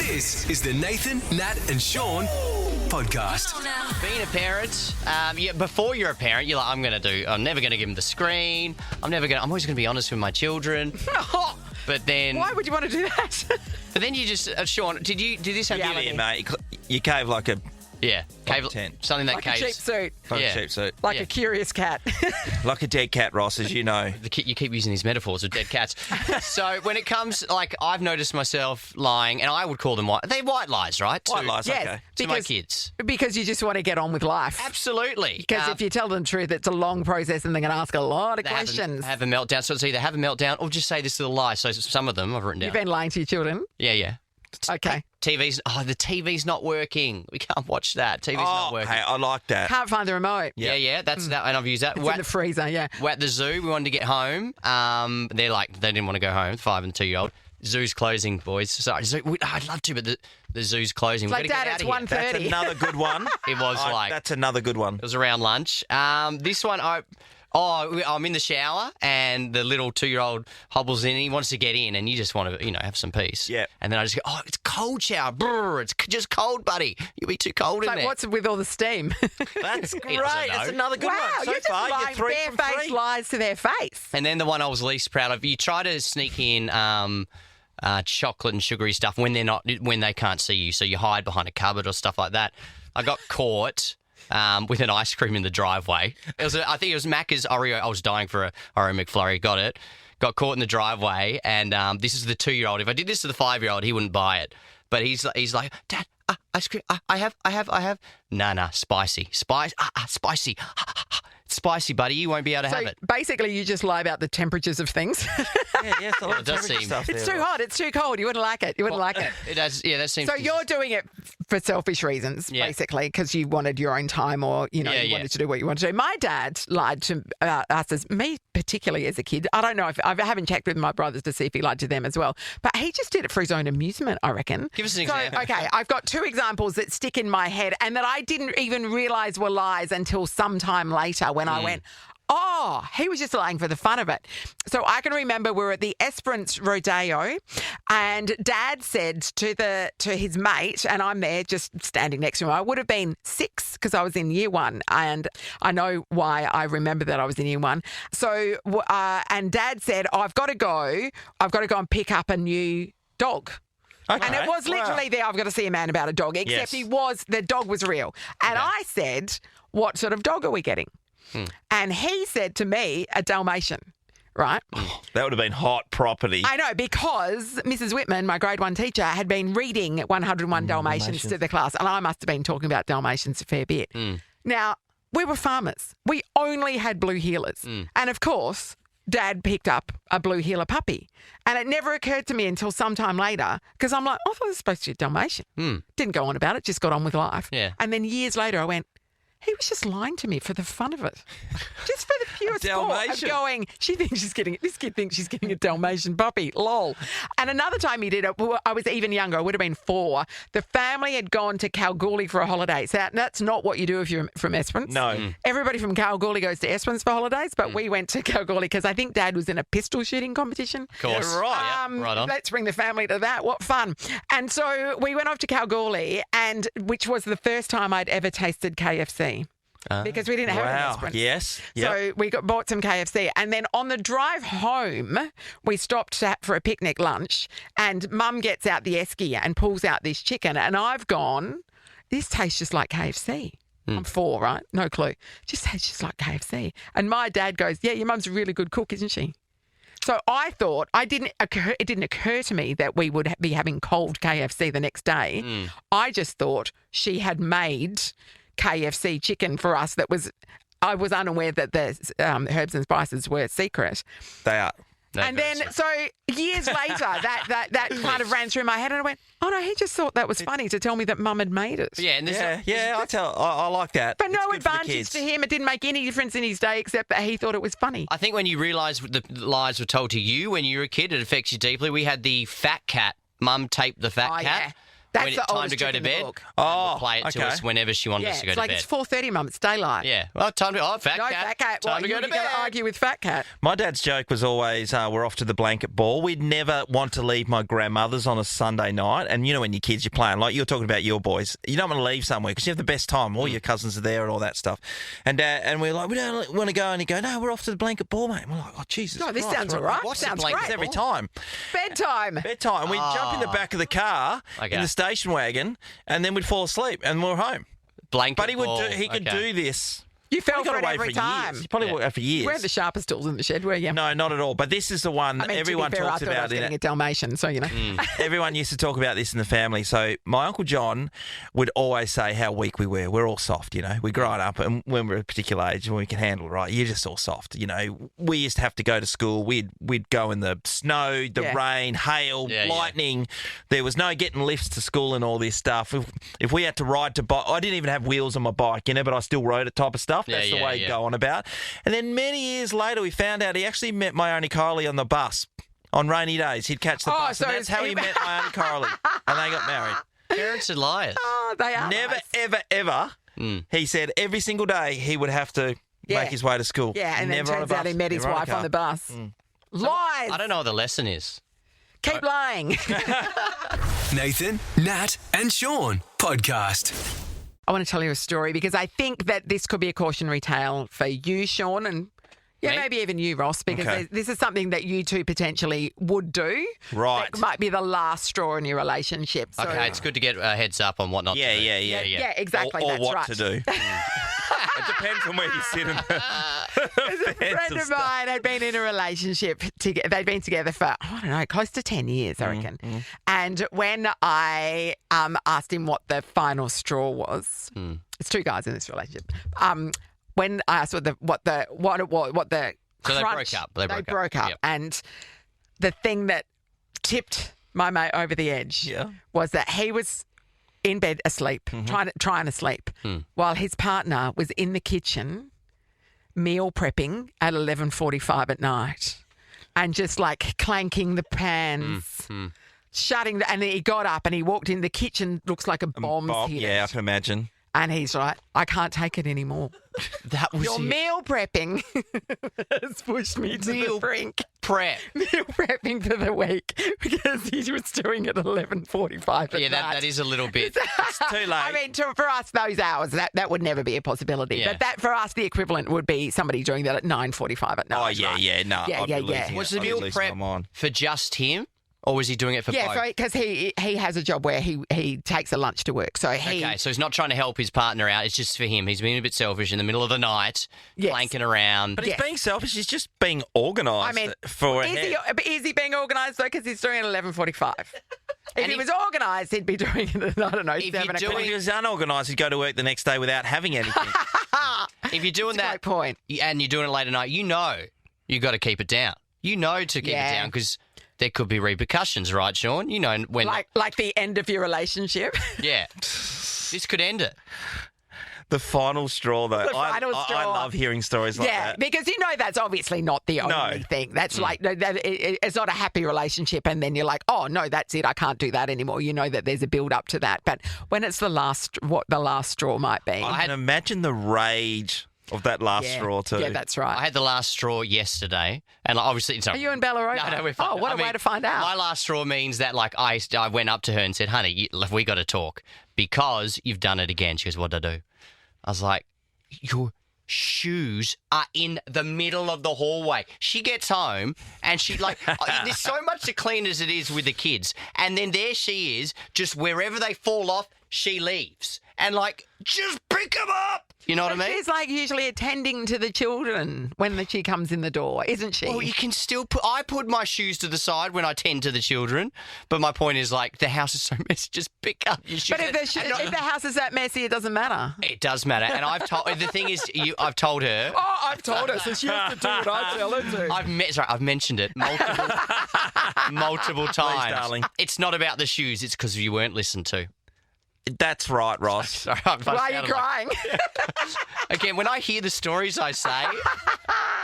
This is the Nathan, Nat and Sean podcast. Being a parent, before you're a parent, you're like, I'm never going to give them the screen. I'm always going to be honest with my children. But then... Why would you want to do that? But then you just... Sean, did this happen to you? Yeah, mate. You cave like a... Yeah. Cave, tent. Something that Like caves... a cheap suit. Like Yeah. a cheap suit. Like a curious cat. Like a dead cat, Ross, as you know. You keep using these metaphors of dead cats. So when it comes, I've noticed myself lying, and I would call them they're white lies, right? White lies, Yes. okay. To my kids. Because you just want to get on with life. Absolutely. Because if you tell them the truth, it's a long process and they're going to ask a lot of they questions. have a meltdown. So it's either have a meltdown or just say this little lie. So some of them I've written down. You've been lying to your children? Yeah. Okay. The TV's not working. We can't watch that. TV's not working. Hey, I like that. Can't find the remote. Yeah, that's that, and I've used that. It's in the freezer, yeah. We're at the zoo. We wanted to get home. They didn't want to go home. 5 and 2-year-old. Zoo's closing, boys. Sorry, I'd love to, but the zoo's closing. It's like, Dad, it's 1:30. That's another good one. It was That's another good one. It was around lunch. This one, I'm in the shower and the little 2-year-old hobbles in. He wants to get in, and you just want to, have some peace. Yeah. And then I just go, it's cold shower. Brr, it's just cold, buddy. You'll be too cold in Like, there. what's with all the steam? That's great. doesn't That's know. another good Wow, one. So you're just far, you're lying 3 from bare-faced 3. lies to their face. And then the one I was least proud of, you try to sneak in chocolate and sugary stuff when they can't see you, so you hide behind a cupboard or stuff like that. I got caught with an ice cream in the driveway. I think it was Macca's Oreo. I was dying for a Oreo McFlurry. Got it. Got caught in the driveway, and this is the 2-year-old. If I did this to the 5-year-old, he wouldn't buy it. But he's like, Dad, ice cream. I have. Nah, spicy. Spicy. Spicy, buddy. You won't be able to So have it. basically, you just lie about the temperatures of things. Yeah, it's a lot It of does temperature seem- stuff It's there, too Ross. hot. It's too cold. You wouldn't like it. You wouldn't like it. It does. Yeah, that seems. So you're doing it for selfish reasons, Yeah. basically, because you wanted your own time, or you wanted to do what you wanted to do. My dad lied to us, as me particularly as a kid. I don't know if I haven't checked with my brothers to see if he lied to them as well, but he just did it for his own amusement, I reckon. Give us an example. Okay, I've got 2 examples that stick in my head and that I didn't even realise were lies until sometime later when I went, oh, he was just lying for the fun of it. So I can remember we were at the Esperance Rodeo, and Dad said to his mate, and I'm there just standing next to him. I would have been 6 because I was in year 1, and I know why I remember that I was in year 1. So and Dad said, I've got to go and pick up a new dog. Okay. And it was literally there, I've got to see a man about a dog, except Yes. the dog was real. And I said, what sort of dog are we getting? And he said to me, a Dalmatian, right? That would have been hot property. I know, because Mrs. Whitman, my grade 1 teacher, had been reading 101 Dalmatians to the class, and I must have been talking about Dalmatians a fair bit. Now, we were farmers. We only had blue heelers. And of course, Dad picked up a blue heeler puppy. And it never occurred to me until sometime later, because I'm like, I thought it was supposed to be a Dalmatian. Didn't go on about it, just got on with life. Yeah. And then years later, I went, he was just lying to me for the fun of it. Just for the pure sport of Dalmatian. going, this kid thinks she's getting a Dalmatian puppy, lol. And another time he did it, I was even younger, I would have been 4. The family had gone to Kalgoorlie for a holiday. So that's not what you do if you're from Esperance. No. Everybody from Kalgoorlie goes to Esperance for holidays, but we went to Kalgoorlie because I think Dad was in a pistol shooting competition. Of course. Yeah, right. Yeah, right on. Let's bring the family to that. What fun. And so we went off to Kalgoorlie, and which was the first time I'd ever tasted KFC. Because we didn't have it in Wow. Esperance. Yes. Yep. So we bought some KFC. And then on the drive home, we stopped for a picnic lunch, and Mum gets out the esky and pulls out this chicken. And I've gone, this tastes just like KFC. I'm 4, right? No clue. Just tastes just like KFC. And my dad goes, yeah, your mum's a really good cook, isn't she? So I thought, it didn't occur to me that we would be having cold KFC the next day. I just thought she had made KFC chicken for us I was unaware that the herbs and spices were secret. They are. And then, so years later, that kind of ran through my head, and I went, oh no, he just thought that was funny to tell me that Mum had made it. Yeah, and I like that. But It's no good for the advantage kids. to him. It didn't make any difference in his day except that he thought it was funny. I think when you realise the lies were told to you when you were a kid, it affects you deeply. We had the fat cat. Mum taped the fat cat. Yeah. That's the time oldest to go trick to in the bed. book. Oh, Play it to okay. us whenever she wanted Yeah, us to go it's to like bed. it's 4:30, Mum. It's daylight. Yeah. Well, time to. Oh, fat No, cat. Fat Cat. Time Well, to go to you're going bed. to argue with Fat Cat. My dad's joke was always, we're off to the blanket ball. We'd never want to leave my grandmother's on a Sunday night. And you know when your kids, you're playing, like you're talking about your boys, you don't want to leave somewhere because you have the best time. All your cousins are there and all that stuff. And we're like, we don't want to go. And he'd go, no, we're off to the blanket ball, mate. And we're like, oh, Jesus No, this Christ, sounds we're- all right. What's the Sounds blanket? great. Every time. Bedtime. Bedtime. We'd jump in the back of the car Okay. in the station wagon and then we'd fall asleep and we're home. Blanket But he ball. could do this. You fell Probably for got it away every for time. years. He probably worked for years. You weren't the sharpest tools in the shed, were you? No, not at all. But this is the one I mean, everyone to be fair, talks I thought I about was in getting it. a Dalmatian, so you know. Everyone used to talk about this in the family. So my Uncle John would always say how weak we were. We're all soft, you know. We growing up and when we're a particular age and we can handle it, right, you're just all soft. You know, we used to have to go to school. We'd go in the snow, the rain, hail, lightning. There was no getting lifts to school and all this stuff. If we had to ride to bike, I didn't even have wheels on my bike, you know, but I still rode it type of stuff. That's the way he'd go on about. And then many years later, we found out he actually met my Auntie Kylie on the bus on rainy days. He'd catch the bus, so and that's how he met my Auntie Kylie, and they got married. Parents are liars. Oh, they are. Never, nice. ever. He said every single day he would have to make his way to school. Yeah, and then Never on a turns out bus, he met his never wife a on the car. bus. Lies. I don't know what the lesson is. Keep lying. Nathan, Nat, and Sean podcast. I want to tell you a story because I think that this could be a cautionary tale for you, Sean, and Me? maybe even you, Ross, because Okay. this is something that you two potentially would do. Right. That might be the last straw in your relationship. So, Okay, it's good to get a heads up on what not Yeah, to do. yeah. exactly. Or that's what right. to do. It depends on where you sit in the A friend of mine had been in a relationship. They'd been together for, I don't know, close to 10 years, I reckon. And when I asked him what the final straw was, it's two guys in this relationship. When I asked what the So they crunch, broke up. They broke up. Yep. And the thing that tipped my mate over the edge was that he was in bed asleep, trying to sleep, while his partner was in the kitchen meal prepping at 11:45 at night and just like clanking the pans, shutting and he got up and he walked in the kitchen, looks like a bomb's hit. Yeah, I can imagine. And he's like, I can't take it anymore. That was Your it. meal prepping has pushed me to the brink. prep. Meal prepping for the week because he was doing it at 11:45 at Yeah, night. that is a little bit. It's too late. I mean, for us, those hours, that would never be a possibility. Yeah. But that for us, the equivalent would be somebody doing that at 9:45 at night. Oh, yeah, right? yeah. No, Yeah, I'd be yeah, losing yeah. it. Was the I'd be meal losing prep my mind. for just him, or was he doing it for both? Yeah, because he has a job where he takes a lunch to work. So he Okay, so he's not trying to help his partner out. It's just for him. He's being a bit selfish in the middle of the night, Yes. clanking around. But he's Yes. being selfish. He's just being organised I mean, for a is he being organised though? Because he's doing it at 11:45. If And he he- was organised, he'd be doing it at, I don't know, If you 7 do o'clock. If he was unorganised, he'd go to work the next day without having anything. If you're doing That's a that great point. and you're doing it late at night, you know you got to keep it down. You know to keep Yeah. it down because there could be repercussions, right, Sean? You know when. Like the end of your relationship. Yeah. This could end it. The final straw, though. The final I straw. love hearing stories like Yeah, that. because you know that's obviously not the only thing. That's like it's not a happy relationship, and then you're like, oh no, that's it. I can't do that anymore. You know that there's a build up to that, but when it's what the last straw might be. I can imagine the rage of that last straw, too. Yeah, that's right. I had the last straw yesterday, and obviously it's not. Are you in Ballarat? No, we're fine. Oh, what a way to find out. My last straw means that, like, I went up to her and said, honey, we got to talk because you've done it again. She goes, what did I do? I was like, your shoes are in the middle of the hallway. She gets home and she, like, there's so much to clean as it is with the kids. And then there she is, just wherever they fall off, she leaves. And, like, just pick them up. You know what I mean? She's like usually attending to the children when she comes in the door, isn't she? Well, you can still I put my shoes to the side when I tend to the children, but my point is, like, the house is so messy. Just pick up your shoes. but if the house is that messy, it doesn't matter. It does matter, and I've told. The thing is, I've told her. Oh, I've told her, so she has to do what I tell her to. I've mentioned it multiple times. darling. It's not about the shoes. It's because you weren't listened to. That's right, Ross. Sorry, Why are you crying? Again, when I hear the stories I say,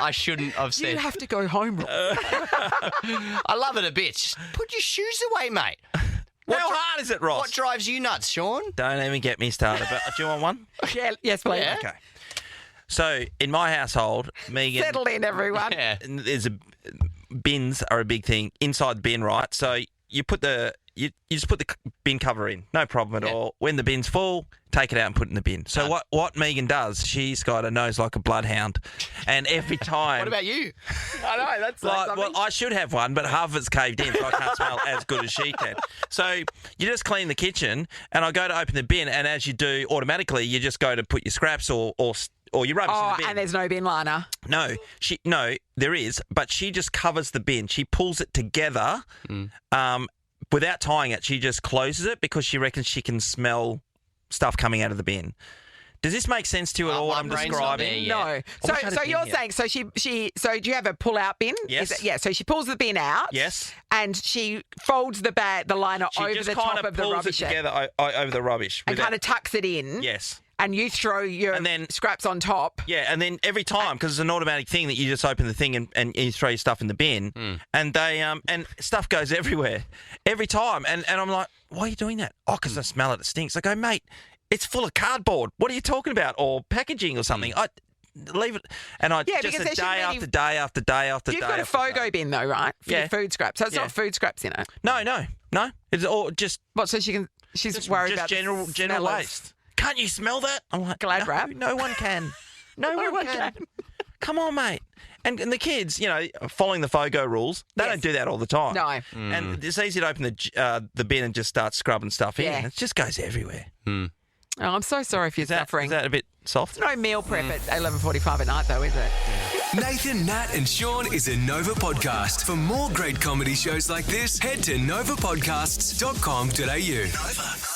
I shouldn't have You said. have to go home. I love it a bit. Just put your shoes away, mate. How hard is it, Ross? What drives you nuts, Sean? Don't even get me started. But do you want one? Yeah, yes, please. Yeah. Okay. So in my household, Megan, Settle in, everyone. Yeah. there's bins are a big thing inside the bin, right? So you put you just put the bin cover in, no problem at all. When the bin's full, take it out and put it in the bin. So what Megan does, she's got a nose like a bloodhound, and every time. What about you? I know, that's Like, well, I should have one, but half of it's caved in, so I can't smell as good as she can. So you just clean the kitchen, and I go to open the bin, and as you do, automatically you just go to put your scraps or your rubbish in the bin. And there's no bin liner. No, there is, but she just covers the bin. She pulls it together, without tying it. She just closes it because she reckons she can smell stuff coming out of the bin. Does this make sense to you at all? What I'm brain's not there describing? yet. No. wish I had a So bin you're here. saying, so do you have a pull-out bin? Yes. Yeah, so she pulls the bin out. Yes. And she folds the liner She over just the kind top of the pulls rubbish it together over the rubbish. and kind of tucks it in. Yes. And you throw your And then- scraps on top. Yeah, and then every time, because it's an automatic thing that you just open the thing and you throw your stuff in the bin, and they and stuff goes everywhere every time, and I'm like, why are you doing that? Oh, because I smell it. It stinks. I go, mate, it's full of cardboard. What are you talking about? Or packaging or something. I leave it, and I just because a there day shouldn't be after day after day after You've day. got a after day. FOGO bin though, right? For Yeah. your food scraps. So it's Yeah. not food scraps in it. No. It's all just What? So she's worried just about the general smell of- waste. Can't you smell that? I'm like, Glad no, wrap? no one can. No one one can. can. Come on, mate. And the kids, following the FOGO rules, they Yes. don't do that all the time. No. And it's easy to open the bin and just start scrubbing stuff in. Yeah. It just goes everywhere. Oh, I'm so sorry if you're Is that suffering. a bit soft? No meal prep at 11:45 at night though, is it? Nathan, Nat, and Sean is a Nova podcast. For more great comedy shows like this, head to novapodcasts.com.au. Nova.